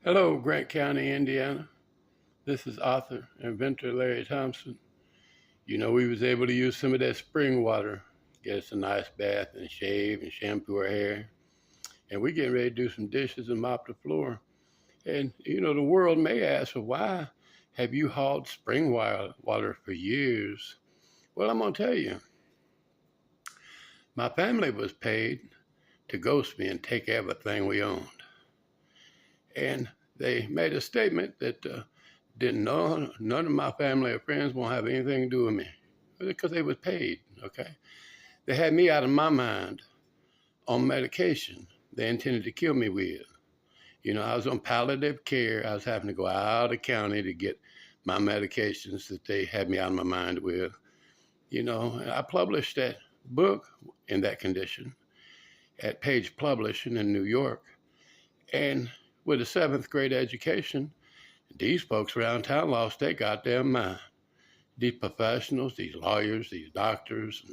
Hello, Grant County, Indiana. This is author and inventor Larry Thompson. You know, we was able to use some of that spring water, get us a nice bath and shave and shampoo our hair. And we getting ready to do some dishes and mop the floor. And, you know, the world may ask, well, why have you hauled spring water for years? Well, I'm going to tell you, my family was paid to ghost me and take everything we owned. And they made a statement that didn't know none of my family or friends won't have anything to do with me because they was paid. Okay, they had me out of my mind on medication they intended to kill me with. You know, I was on palliative care. I was having to go out of the county to get my medications that they had me out of my mind with. You know, I published that book in that condition at Page Publishing in New York, and with a 7th grade education, these folks around town lost their goddamn mind. These professionals, these lawyers, these doctors,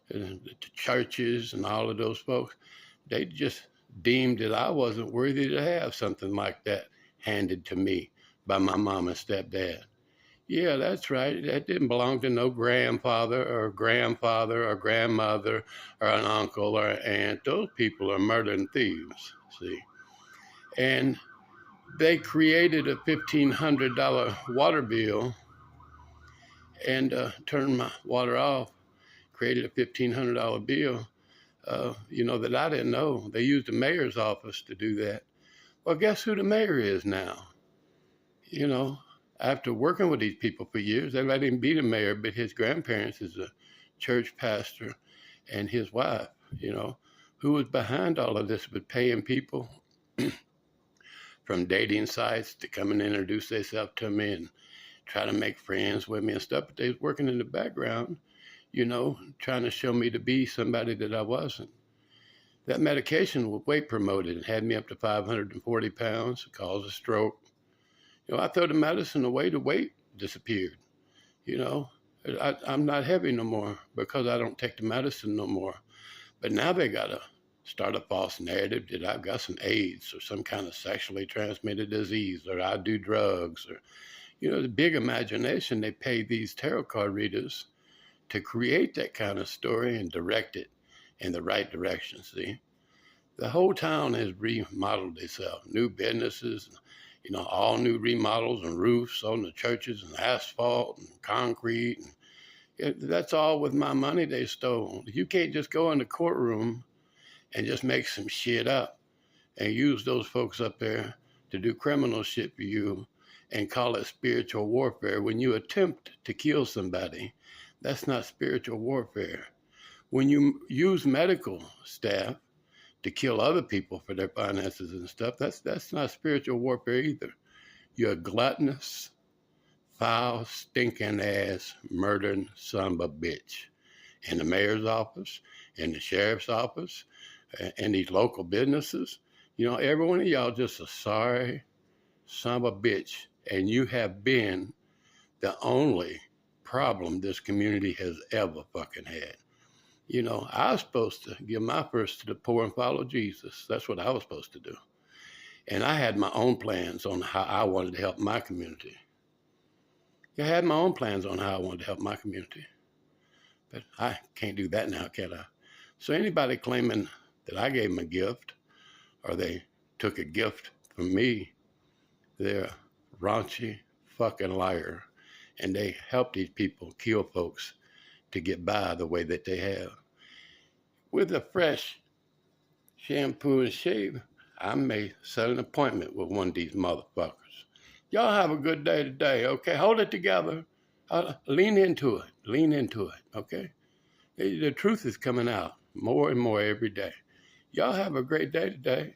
and the churches and all of those folks, they just deemed that I wasn't worthy to have something like that handed to me by my mom and stepdad. Yeah, that's right. That didn't belong to no grandfather or grandmother or an uncle or an aunt. Those people are murdering thieves, see. And they created a $1,500 water bill and turned my water off, created a $1,500 bill, that I didn't know. They used the mayor's office to do that. Well, guess who the mayor is now? You know, after working with these people for years, they let him be the mayor, but his grandparents is a church pastor and his wife, who was behind all of this with paying people from dating sites to come and introduce themselves to me and try to make friends with me and stuff. But they was working in the background, trying to show me to be somebody that I wasn't. That medication was weight promoted and had me up to 540 pounds, caused a stroke. I throw the medicine away, the weight disappeared. I'm not heavy no more because I don't take the medicine no more. But now they got to start a false narrative that I've got some AIDS or some kind of sexually transmitted disease, or I do drugs, or, the big imagination. They pay these tarot card readers to create that kind of story and direct it in the right direction, see? The whole town has remodeled itself, new businesses, all new remodels and roofs on the churches and asphalt and concrete. And that's all with my money they stole. You can't just go in the courtroom and just make some shit up and use those folks up there to do criminal shit for you and call it spiritual warfare. When you attempt to kill somebody, that's not spiritual warfare. When you use medical staff to kill other people for their finances and stuff, that's not spiritual warfare either. You're a gluttonous, foul, stinking ass, murdering son of a bitch. In the mayor's office, in the sheriff's office, in these local businesses, every one of y'all just a sorry son of a bitch. And you have been the only problem this community has ever fucking had. I was supposed to give my first to the poor and follow Jesus. That's what I was supposed to do. And I had my own plans on how I wanted to help my community. I had my own plans on how I wanted to help my community. But I can't do that now, can I? So anybody claiming that I gave them a gift or they took a gift from me, they're a raunchy fucking liar. And they help these people kill folks to get by the way that they have. With a fresh shampoo and shave, I may set an appointment with one of these motherfuckers. Y'all have a good day today, okay? Hold it together. Lean into it, okay? The truth is coming out more and more every day. Y'all have a great day today.